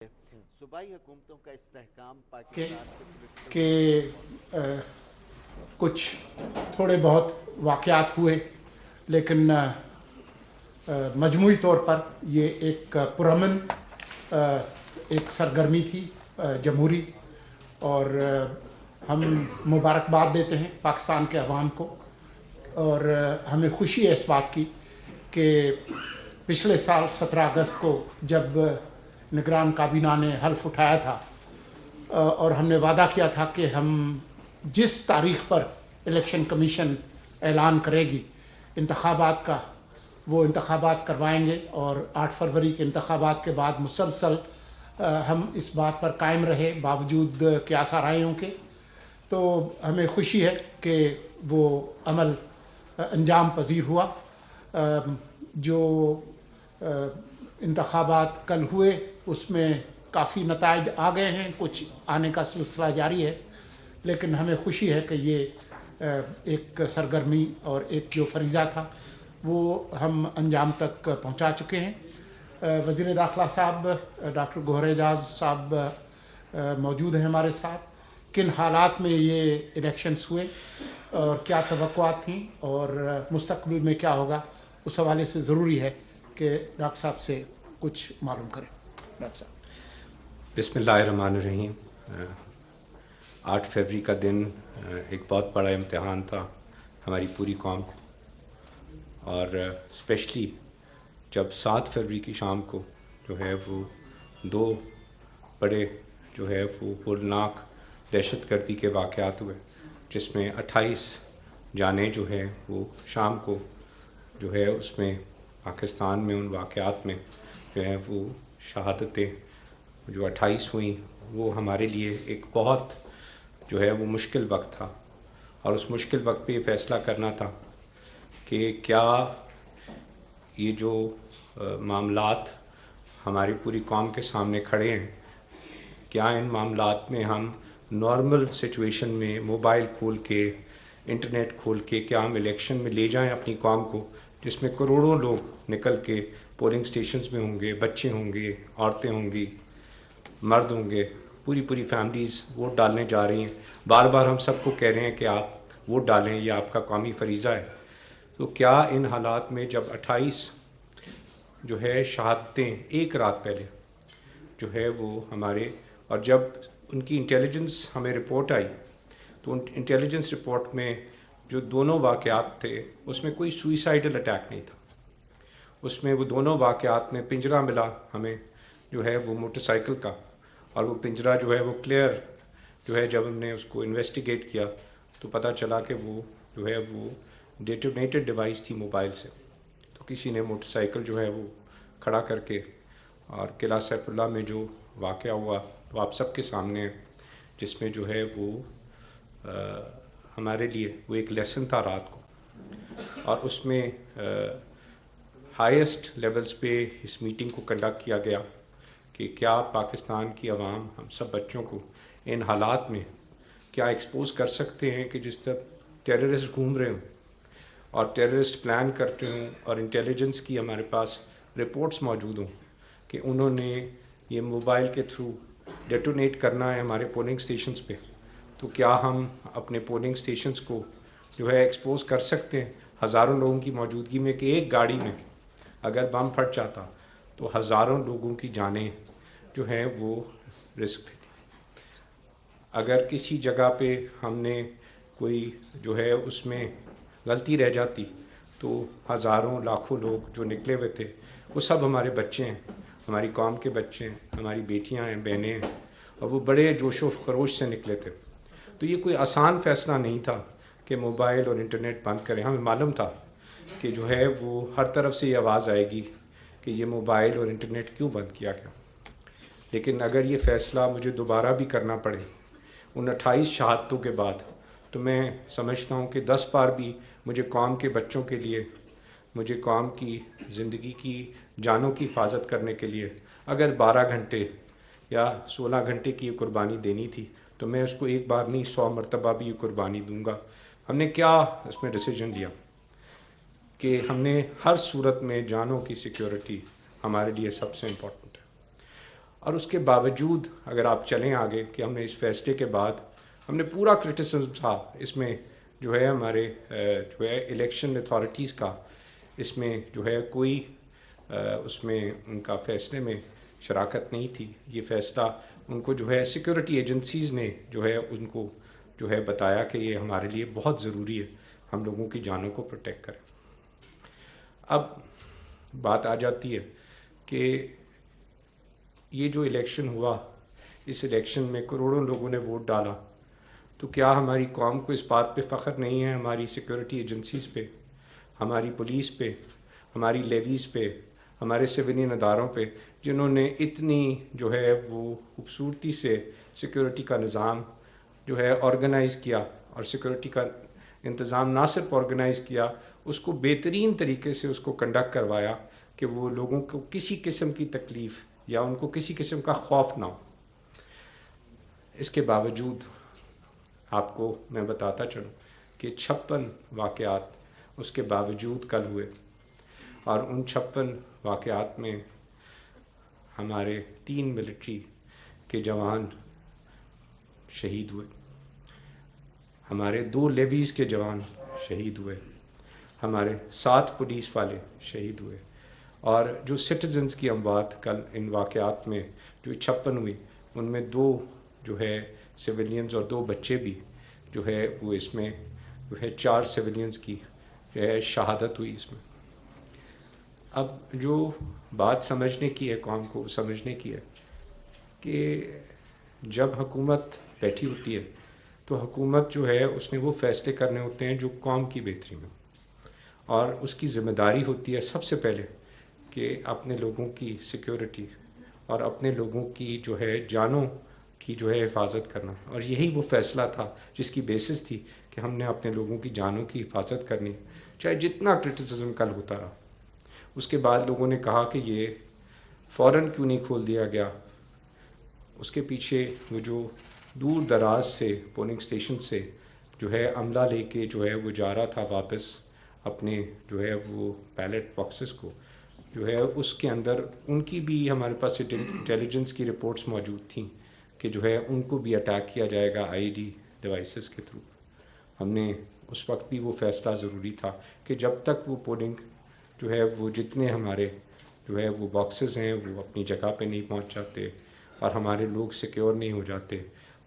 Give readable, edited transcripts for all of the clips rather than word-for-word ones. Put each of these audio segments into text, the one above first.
صوبائی حکومتوں کا استحکام پاکستان کہ کچھ تھوڑے بہت واقعات ہوئے، لیکن مجموعی طور پر یہ ایک پرامن ایک سرگرمی تھی جمہوری، اور ہم مبارکباد دیتے ہیں پاکستان کے عوام کو، اور ہمیں خوشی ہے اس بات کی کہ پچھلے سال 17 اگست کو جب نگران کابینہ نے حلف اٹھایا تھا اور ہم نے وعدہ کیا تھا کہ ہم جس تاریخ پر الیکشن کمیشن اعلان کرے گی انتخابات کا، وہ انتخابات کروائیں گے، اور 8 فروری کے انتخابات کے بعد مسلسل ہم اس بات پر قائم رہے باوجود قیاس آرائیوں کے۔ تو ہمیں خوشی ہے کہ وہ عمل انجام پذیر ہوا۔ جو انتخابات کل ہوئے اس میں کافی نتائج آ گئے ہیں، کچھ آنے کا سلسلہ جاری ہے، لیکن ہمیں خوشی ہے کہ یہ ایک سرگرمی اور ایک جو فریضہ تھا وہ ہم انجام تک پہنچا چکے ہیں۔ وزیر داخلہ صاحب ڈاکٹر گوہر اعجاز صاحب موجود ہیں ہمارے ساتھ۔ کن حالات میں یہ الیکشنز ہوئے اور کیا توقعات تھیں اور مستقبل میں کیا ہوگا، اس حوالے سے ضروری ہے کہ ڈاکٹر صاحب سے کچھ معلوم کریں۔ ڈاکٹر صاحب بسم اللہ الرحمن الرحیم۔ 8 فروری کا دن ایک بہت بڑا امتحان تھا ہماری پوری قوم کو، اور اسپیشلی جب 7 فروری کی شام کو جو ہے وہ 2 بڑے جو ہے وہ ہولناک دہشت گردی کے واقعات ہوئے، جس میں 28 جانیں جو ہے وہ شام کو جو ہے اس میں پاکستان میں ان واقعات میں جو ہے وہ شہادتیں جو 28 ہوئیں، وہ ہمارے لیے ایک بہت جو ہے وہ مشکل وقت تھا، اور اس مشکل وقت پہ یہ فیصلہ کرنا تھا کہ کیا یہ جو معاملات ہماری پوری قوم کے سامنے کھڑے ہیں، کیا ان معاملات میں ہم نارمل سچویشن میں موبائل کھول کے انٹرنیٹ کھول کے کیا ہم الیکشن میں لے جائیں اپنی قوم کو، جس میں کروڑوں لوگ نکل کے پولنگ سٹیشنز میں ہوں گے، بچے ہوں گے، عورتیں ہوں گی، مرد ہوں گے، پوری فیملیز ووٹ ڈالنے جا رہی ہیں۔ بار بار ہم سب کو کہہ رہے ہیں کہ آپ ووٹ ڈالیں، یہ آپ کا قومی فریضہ ہے۔ تو کیا ان حالات میں جب 28 جو ہے شہادتیں ایک رات پہلے جو ہے وہ ہمارے، اور جب ان کی انٹیلیجنس ہمیں رپورٹ آئی تو ان انٹیلیجنس رپورٹ میں جو دونوں واقعات تھے اس میں کوئی سوئسائڈل اٹیک نہیں تھا، اس میں وہ دونوں واقعات میں پنجرہ ملا ہمیں جو ہے وہ موٹر سائیکل کا، اور وہ پنجرہ جو ہے وہ کلیئر جو ہے جب ہم نے اس کو انویسٹیگیٹ کیا تو پتہ چلا کہ وہ جو ہے وہ ڈیٹونیٹڈ ڈیوائس تھی موبائل سے۔ تو کسی نے موٹر سائیکل جو ہے وہ کھڑا کر کے، اور قلعہ سیف اللہ میں جو واقعہ ہوا وہ آپ سب کے سامنے ہے، جس میں جو ہے وہ ہمارے لیے وہ ایک لیسن تھا رات کو، اور اس میں ہائیسٹ لیولز پہ اس میٹنگ کو کنڈکٹ کیا گیا کہ کیا پاکستان کی عوام ہم سب بچوں کو ان حالات میں کیا ایکسپوز کر سکتے ہیں کہ جس طرح ٹیررسٹ گھوم رہے ہوں اور ٹیررسٹ پلان کرتے ہوں، اور انٹیلیجنس کی ہمارے پاس رپورٹس موجود ہوں کہ انہوں نے یہ موبائل کے تھرو ڈیٹونیٹ کرنا ہے ہمارے پولنگ سٹیشنز پہ، تو کیا ہم اپنے پولنگ سٹیشنز کو جو ہے ایکسپوز کر سکتے ہیں ہزاروں لوگوں کی موجودگی میں، کہ ایک گاڑی میں اگر بم پھٹ جاتا تو ہزاروں لوگوں کی جانیں جو ہیں وہ رسک پہ تھی۔ اگر کسی جگہ پہ ہم نے کوئی جو ہے اس میں غلطی رہ جاتی تو ہزاروں لاکھوں لوگ جو نکلے ہوئے تھے وہ سب ہمارے بچے ہیں، ہماری قوم کے بچے ہیں، ہماری بیٹیاں ہیں، بہنیں ہیں، اور وہ بڑے جوش و خروش سے نکلے تھے۔ تو یہ کوئی آسان فیصلہ نہیں تھا کہ موبائل اور انٹرنیٹ بند کریں۔ ہمیں معلوم تھا کہ جو ہے وہ ہر طرف سے یہ آواز آئے گی کہ یہ موبائل اور انٹرنیٹ کیوں بند کیا گیا، لیکن اگر یہ فیصلہ مجھے دوبارہ بھی کرنا پڑے ان 28 شہادتوں کے بعد، تو میں سمجھتا ہوں کہ 10 بار بھی مجھے قوم کے بچوں کے لیے، مجھے قوم کی زندگی کی جانوں کی حفاظت کرنے کے لیے اگر 12 گھنٹے یا 16 گھنٹے کی یہ قربانی دینی تھی تو میں اس کو ایک بار نہیں 100 مرتبہ بھی یہ قربانی دوں گا۔ ہم نے کیا اس میں ڈیسیجن لیا کہ ہم نے ہر صورت میں جانوں کی سیکیورٹی ہمارے لیے سب سے امپورٹنٹ ہے، اور اس کے باوجود اگر آپ چلیں آگے کہ ہم نے اس فیصلے کے بعد ہم نے پورا کرٹیسزم تھا اس میں جو ہے ہمارے جو ہے الیکشن اتھارٹیز کا اس میں جو ہے کوئی اس میں ان کا فیصلے میں شراکت نہیں تھی. یہ فیصلہ ان کو جو ہے سیکورٹی ایجنسیز نے جو ہے ان کو جو ہے بتایا کہ یہ ہمارے لیے بہت ضروری ہے ہم لوگوں کی جانوں کو پروٹیکٹ کریں. اب بات آ جاتی ہے کہ یہ جو الیکشن ہوا اس الیکشن میں کروڑوں لوگوں نے ووٹ ڈالا تو کیا ہماری قوم کو اس بات پہ فخر نہیں ہے ہماری سیکورٹی ایجنسیز پہ, ہماری پولیس پہ, ہماری لیویز پہ, ہمارے سویلین اداروں پہ جنہوں نے اتنی جو ہے وہ خوبصورتی سے سیکورٹی کا نظام جو ہے آرگنائز کیا اور سیکورٹی کا انتظام نہ صرف آرگنائز کیا اس کو بہترین طریقے سے اس کو کنڈکٹ کروایا کہ وہ لوگوں کو کسی قسم کی تکلیف یا ان کو کسی قسم کا خوف نہ ہو. اس کے باوجود آپ کو میں بتاتا چلوں کہ 56 واقعات اس کے باوجود کل ہوئے اور ان 56 واقعات میں ہمارے 3 ملٹری کے جوان شہید ہوئے, ہمارے 2 لیویز کے جوان شہید ہوئے, ہمارے 7 پولیس والے شہید ہوئے اور جو سٹیزنز کی اموات کل ان واقعات میں جو 56 ہوئی ان میں 2 جو ہے سویلینز اور 2 بچے بھی جو ہے وہ اس میں جو ہے 4 سویلینز کی جو ہے شہادت ہوئی اس میں. اب جو بات سمجھنے کی ہے قوم کو سمجھنے کی ہے کہ جب حکومت بیٹھی ہوتی ہے تو حکومت جو ہے اس نے وہ فیصلے کرنے ہوتے ہیں جو قوم کی بہتری میں, اور اس کی ذمہ داری ہوتی ہے سب سے پہلے کہ اپنے لوگوں کی سیکیورٹی اور اپنے لوگوں کی جو ہے جانوں کی جو ہے حفاظت کرنا. اور یہی وہ فیصلہ تھا جس کی بیسس تھی کہ ہم نے اپنے لوگوں کی جانوں کی حفاظت کرنی چاہے جتنا کرٹیسزم کل ہوتا رہا. اس کے بعد لوگوں نے کہا کہ یہ فوراً کیوں نہیں کھول دیا گیا. اس کے پیچھے وہ جو دور دراز سے پولنگ اسٹیشن سے جو ہے عملہ لے کے جو ہے وہ جا رہا تھا واپس اپنے جو ہے وہ بیلٹ باکسز کو جو ہے اس کے اندر ان کی بھی ہمارے پاس انٹیلیجنس کی رپورٹس موجود تھیں کہ جو ہے ان کو بھی اٹیک کیا جائے گا آئی ڈی ڈیوائسز کے تھرو. ہم نے اس وقت بھی وہ فیصلہ ضروری تھا کہ جب تک وہ پولنگ جو ہے وہ جتنے ہمارے جو ہے وہ باکسز ہیں وہ اپنی جگہ پہ نہیں پہنچ جاتے اور ہمارے لوگ سیکیور نہیں ہو جاتے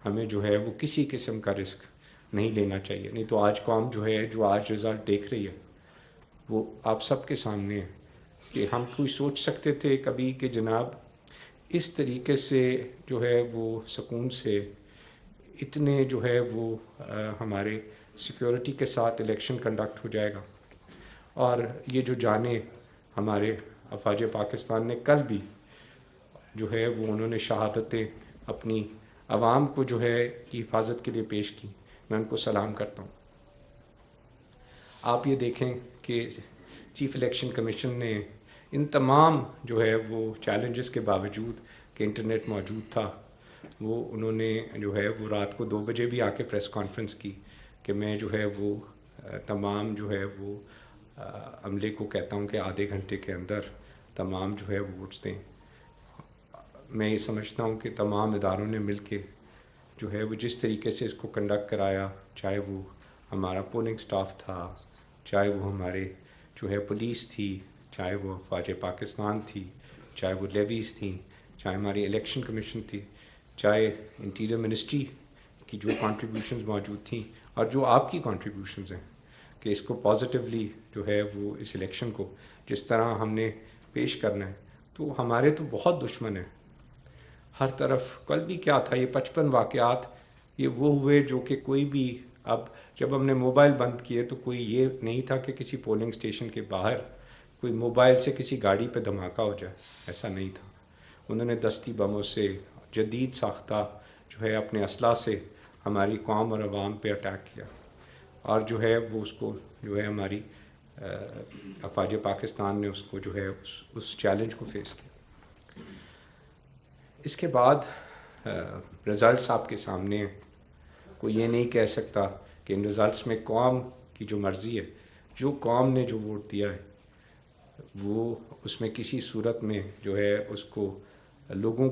ہمیں جو ہے وہ کسی قسم کا رسک نہیں لینا چاہیے. نہیں تو آج قوم جو ہے جو آج رزلٹ دیکھ رہی ہے وہ آپ سب کے سامنے ہے کہ ہم کوئی سوچ سکتے تھے کبھی کہ جناب اس طریقے سے جو ہے وہ سکون سے اتنے جو ہے وہ ہمارے سیکیورٹی کے ساتھ الیکشن کنڈکٹ ہو جائے گا. اور یہ جو جانیں ہمارے افواج پاکستان نے کل بھی جو ہے وہ انہوں نے شہادتیں اپنی عوام کو جو ہے کی حفاظت کے لیے پیش کی, میں ان کو سلام کرتا ہوں. آپ یہ دیکھیں کہ چیف الیکشن کمیشن نے ان تمام جو ہے وہ چیلنجز کے باوجود کہ انٹرنیٹ موجود تھا وہ انہوں نے جو ہے وہ رات کو 2 بجے بھی آ کے پریس کانفرنس کی کہ میں جو ہے وہ تمام جو ہے وہ عملے کو کہتا ہوں کہ آدھے گھنٹے کے اندر تمام جو ہے وہ ووٹس دیں. میں یہ سمجھتا ہوں کہ تمام اداروں نے مل کے جو ہے وہ جس طریقے سے اس کو کنڈکٹ کرایا, چاہے وہ ہمارا پولنگ سٹاف تھا, چاہے وہ ہمارے جو ہے پولیس تھی, چاہے وہ افواج پاکستان تھی, چاہے وہ لیویز تھیں, چاہے ہماری الیکشن کمیشن تھی, چاہے انٹیریئر منسٹری کی جو کنٹریبیوشنز موجود تھیں اور جو آپ کی کنٹریبیوشنز ہیں کہ اس کو پازیٹیولی جو ہے وہ اس الیکشن کو جس طرح ہم نے پیش کرنا ہے. تو ہمارے تو بہت دشمن ہیں ہر طرف. کل بھی کیا تھا یہ 55 واقعات یہ وہ ہوئے جو کہ کوئی بھی اب جب ہم نے موبائل بند کیے تو کوئی یہ نہیں تھا کہ کسی پولنگ اسٹیشن کے باہر کوئی موبائل سے کسی گاڑی پہ دھماکہ ہو جائے, ایسا نہیں تھا. انہوں نے دستی بموں سے جدید ساختہ جو ہے اپنے اسلحہ سے ہماری قوم اور عوام پہ اٹیک کیا اور جو ہے وہ اس کو جو ہے ہماری افواج پاکستان نے اس کو جو ہے اس چیلنج کو فیس کیا. اس کے بعد رزلٹس آپ کے سامنے ہیں. کوئی یہ نہیں کہہ سکتا کہ ان رزلٹس میں قوم کی جو مرضی ہے, جو قوم نے جو ووٹ دیا ہے وہ اس میں کسی صورت میں جو ہے اس کو لوگوں